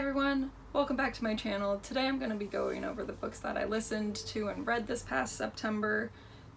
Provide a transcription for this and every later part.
everyone, welcome back to my channel. Today I'm going to be going over the books that I listened to and read this past September.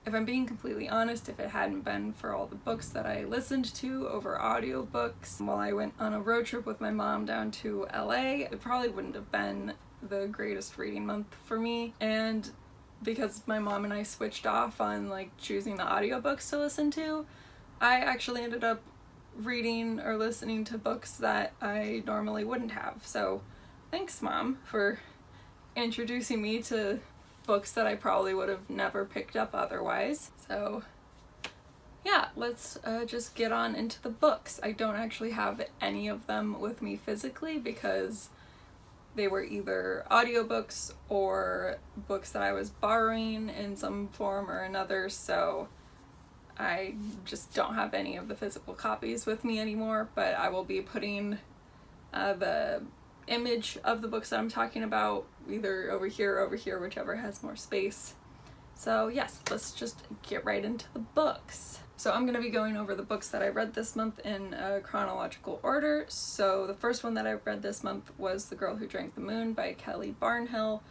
If I'm being completely honest, if it hadn't been for all the books that I listened to over audiobooks while I went on a road trip with my mom down to LA, it probably wouldn't have been the greatest reading month for me. And because my mom and I switched off on choosing the audiobooks to listen to, I actually ended up reading or listening to books that I normally wouldn't have. So thanks, Mom, for introducing me to books that I probably would have never picked up otherwise. So yeah, let's just get on into the books. I don't actually have any of them with me physically because they were either audiobooks or books that I was borrowing in some form or another, so I just don't have any of the physical copies with me anymore, but I will be putting the image of the books that I'm talking about either over here, whichever has more space. So yes, let's just get right into the books. So I'm going to be going over the books that I read this month in chronological order. So the first one that I read this month was The Girl Who Drank the Moon by Kelly Barnhill.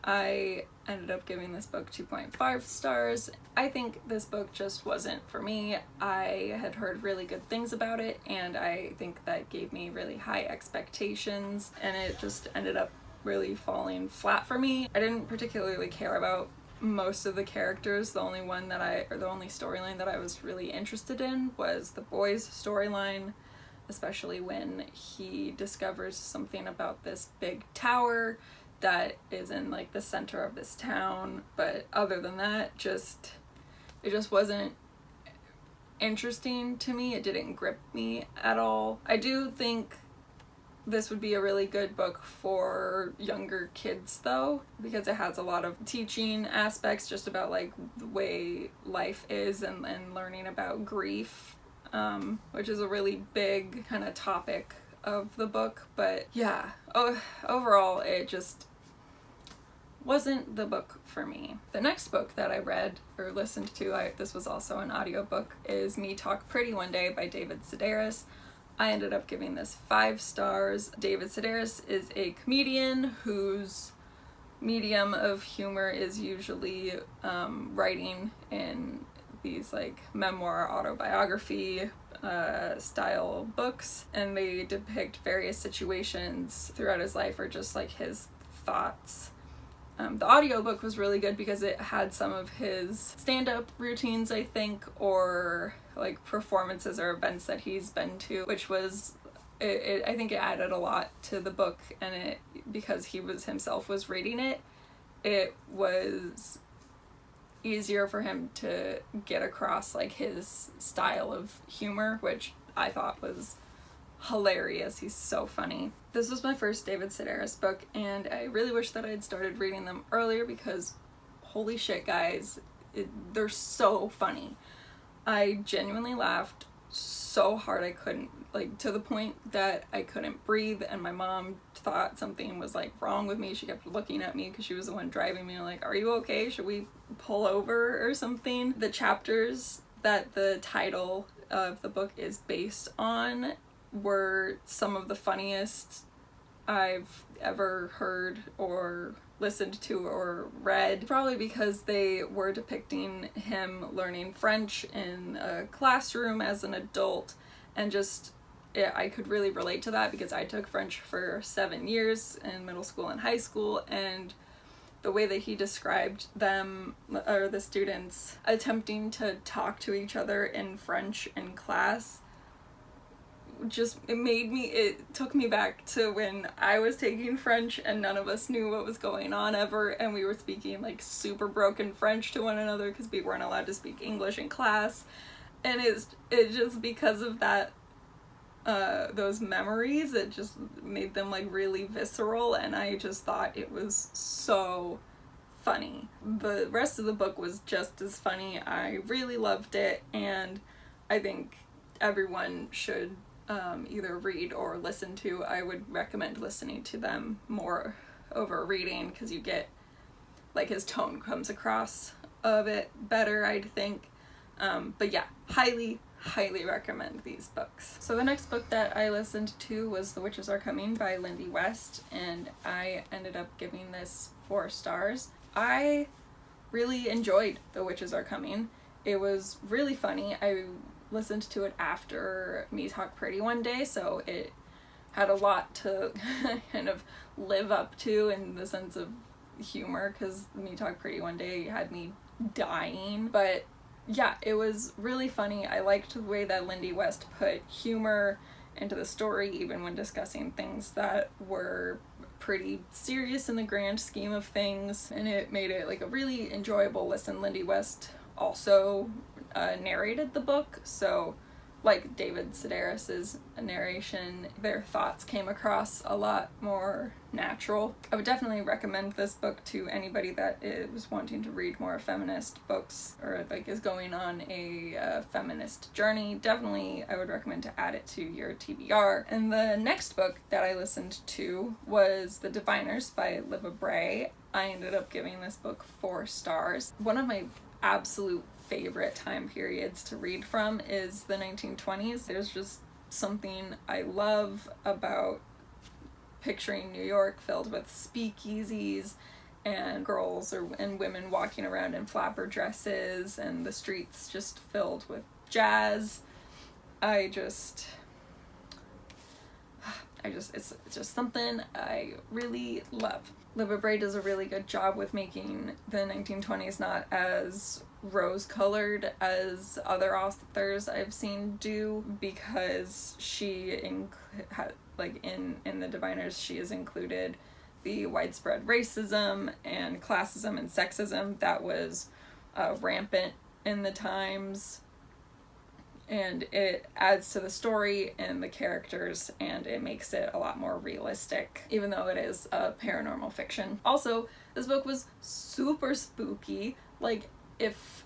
I ended up giving this book 2.5 stars. I think this book just wasn't for me. I had heard really good things about it, and I think that gave me really high expectations, and it just ended up really falling flat for me. I didn't particularly care about most of the characters. The only storyline that I was really interested in was the boy's storyline, especially when he discovers something about this big tower that is in the center of this town. But other than that, it just wasn't interesting to me. It didn't grip me at all. I do think this would be a really good book for younger kids though, because it has a lot of teaching aspects just about the way life is and learning about grief, which is a really big kind of topic of the book. But yeah, overall it just wasn't the book for me. The next book that I read or listened to, this was also an audiobook, is Me Talk Pretty One Day by David Sedaris. I ended up giving this 5 stars. David Sedaris is a comedian whose medium of humor is usually writing in these memoir autobiography style books, and they depict various situations throughout his life or just his thoughts. The audiobook was really good because it had some of his stand-up routines, I think, or performances or events that he's been to, which was I think it added a lot to the book, and because he himself was reading it, it was easier for him to get across his style of humor, which I thought was hilarious. He's so funny. This was my first David Sedaris book, and I really wish that I had started reading them earlier because holy shit, guys, they're so funny. I genuinely laughed so hard I couldn't, to the point that I couldn't breathe, and my mom thought something was wrong with me. She kept looking at me because she was the one driving me, are you okay? Should we pull over or something? The chapters that the title of the book is based on were some of the funniest I've ever heard or listened to or read, probably because they were depicting him learning French in a classroom as an adult, and I could really relate to that because I took French for 7 years in middle school and high school, and the way that he described them, or the students attempting to talk to each other in French in class, it took me back to when I was taking French and none of us knew what was going on ever, and we were speaking super broken French to one another because we weren't allowed to speak English in class. And it's just because of that, those memories, it just made them really visceral, and I just thought it was so funny. The rest of the book was just as funny. I really loved it, and I think everyone should either read or listen to. I would recommend listening to them more over reading because you get his tone comes across of it better, I think. But yeah, highly highly recommend these books. So the next book that I listened to was The Witches Are Coming by Lindy West, and I ended up giving this 4 stars. I really enjoyed The Witches Are Coming. It was really funny. I listened to it after Me Talk Pretty one day, so it had a lot to kind of live up to in the sense of humor, because Me Talk Pretty one day had me dying. But yeah, it was really funny. I liked the way that Lindy West put humor into the story, even when discussing things that were pretty serious in the grand scheme of things, and it made it like a really enjoyable listen. Lindy West also narrated the book, so like David Sedaris's narration, their thoughts came across a lot more natural. I would definitely recommend this book to anybody that is wanting to read more feminist books, or like is going on a feminist journey. Definitely I would recommend to add it to your TBR. And the next book that I listened to was The Diviners by Libba Bray. I ended up giving this book 4 stars. One of my absolute favorite time periods to read from is the 1920s. There's just something I love about picturing New York filled with speakeasies and girls and women walking around in flapper dresses, and the streets just filled with jazz. It's just something I really love. Libba Bray does a really good job with making the 1920s not as rose-colored as other authors I've seen do, because she in The Diviners she has included the widespread racism and classism and sexism that was rampant in the times, and it adds to the story and the characters, and it makes it a lot more realistic, even though it is a paranormal fiction. Also, this book was super spooky. Like, if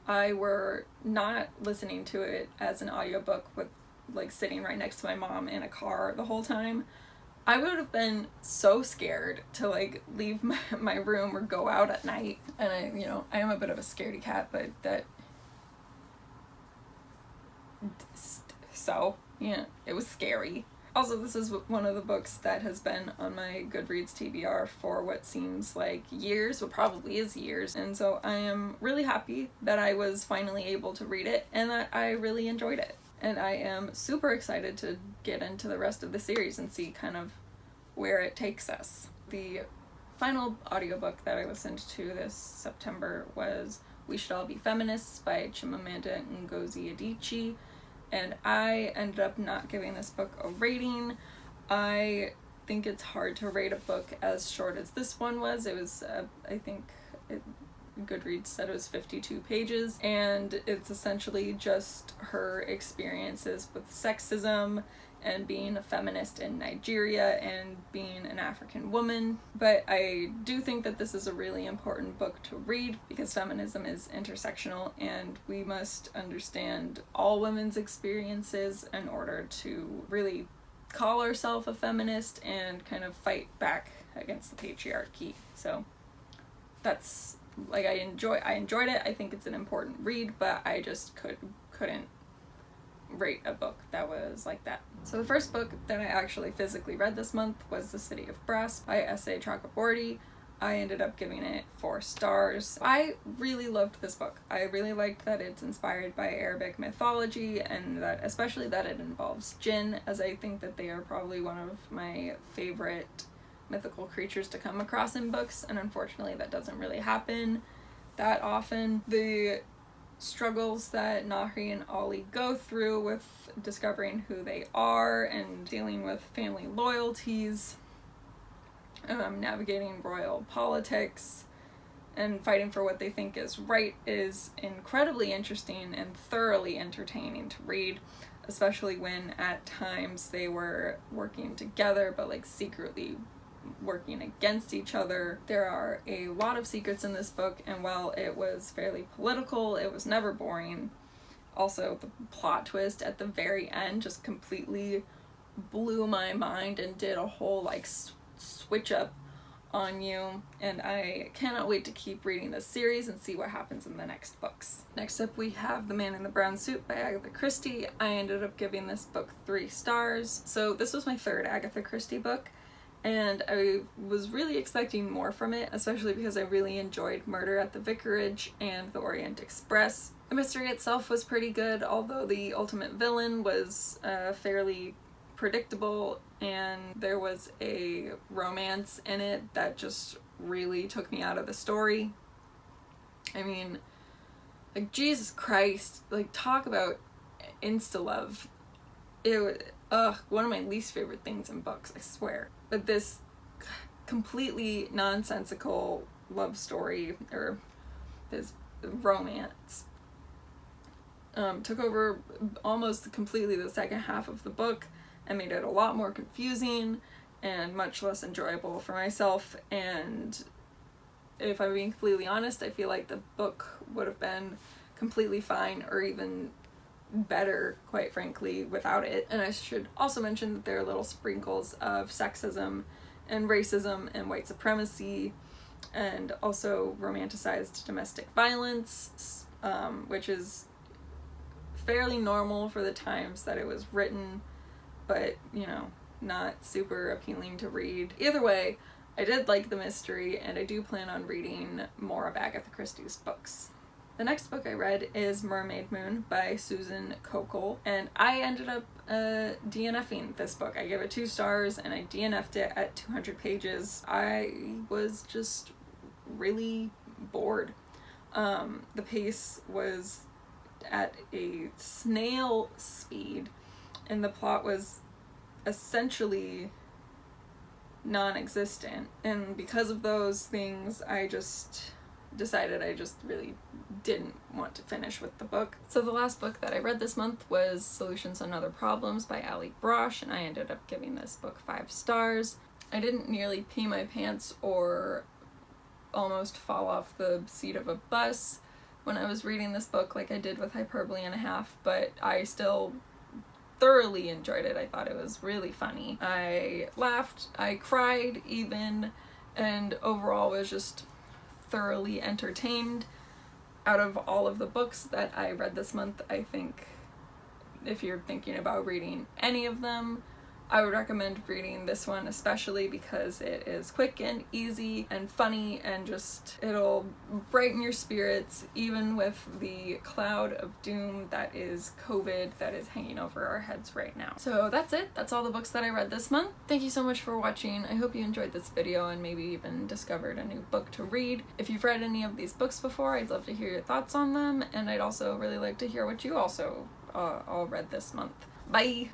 I were not listening to it as an audiobook with like sitting right next to my mom in a car the whole time, I would have been so scared to like leave my room or go out at night. And I am a bit of a scaredy cat, but it was scary. Also, this is one of the books that has been on my Goodreads TBR for what seems like years, what probably is years, and so I am really happy that I was finally able to read it and that I really enjoyed it. And I am super excited to get into the rest of the series and see kind of where it takes us. The final audiobook that I listened to this September was We Should All Be Feminists by Chimamanda Ngozi Adichie, and I ended up not giving this book a rating. I think it's hard to rate a book as short as this one was. It was, Goodreads said it was 52 pages, and it's essentially just her experiences with sexism and being a feminist in Nigeria and being an African woman. But I do think that this is a really important book to read because feminism is intersectional, and we must understand all women's experiences in order to really call ourselves a feminist and kind of fight back against the patriarchy. So that's, like, I enjoyed it. I think it's an important read, but I just couldn't rate a book that was like that. So the first book that I actually physically read this month was The City of Brass by S.A. Chakraborty. I ended up giving it 4 stars. I really loved this book. I really liked that it's inspired by Arabic mythology, and that especially that it involves jinn, as I think that they are probably one of my favorite mythical creatures to come across in books, and unfortunately that doesn't really happen that often. The struggles that Nahri and Ollie go through with discovering who they are and dealing with family loyalties, navigating royal politics, and fighting for what they think is right is incredibly interesting and thoroughly entertaining to read, especially when at times they were working together but like secretly working against each other. There are a lot of secrets in this book, and while it was fairly political, it was never boring. Also, the plot twist at the very end just completely blew my mind and did a whole like switch up on you, and I cannot wait to keep reading this series and see what happens in the next books. Next up we have The Man in the Brown Suit by Agatha Christie. I ended up giving this book 3 stars. So this was my 3rd Agatha Christie book, and I was really expecting more from it, especially because I really enjoyed Murder at the Vicarage and The Orient Express. The mystery itself was pretty good, although the ultimate villain was fairly predictable, and there was a romance in it that just really took me out of the story. I mean, like, Jesus Christ, like, talk about insta-love. It was, one of my least favorite things in books, I swear. But this completely nonsensical love story, or this romance, took over almost completely the second half of the book and made it a lot more confusing and much less enjoyable for myself. And if I'm being completely honest, I feel like the book would have been completely fine, or even better, quite frankly, without it. And I should also mention that there are little sprinkles of sexism and racism and white supremacy, and also romanticized domestic violence, which is fairly normal for the times that it was written, but, you know, not super appealing to read. Either way, I did like the mystery, and I do plan on reading more of Agatha Christie's books. The next book I read is Mermaid Moon by Susan Kokol, and I ended up DNFing this book. I gave it 2 stars, and I DNF'd it at 200 pages. I was just really bored. The pace was at a snail speed, and the plot was essentially non-existent, and because of those things I just decided I just really didn't want to finish with the book. So the last book that I read this month was Solutions and Other Problems by Ali Brosh, and I ended up giving this book 5 stars. I didn't nearly pee my pants or almost fall off the seat of a bus when I was reading this book like I did with Hyperbole and a Half, but I still thoroughly enjoyed it. I thought it was really funny. I laughed, I cried even, and overall was just thoroughly entertained. Out of all of the books that I read this month, I think if you're thinking about reading any of them, I would recommend reading this one, especially because it is quick and easy and funny, and just it'll brighten your spirits even with the cloud of doom that is COVID that is hanging over our heads right now. So that's it. That's all the books that I read this month. Thank you so much for watching. I hope you enjoyed this video and maybe even discovered a new book to read. If you've read any of these books before, I'd love to hear your thoughts on them, and I'd also really like to hear what you also all read this month. Bye!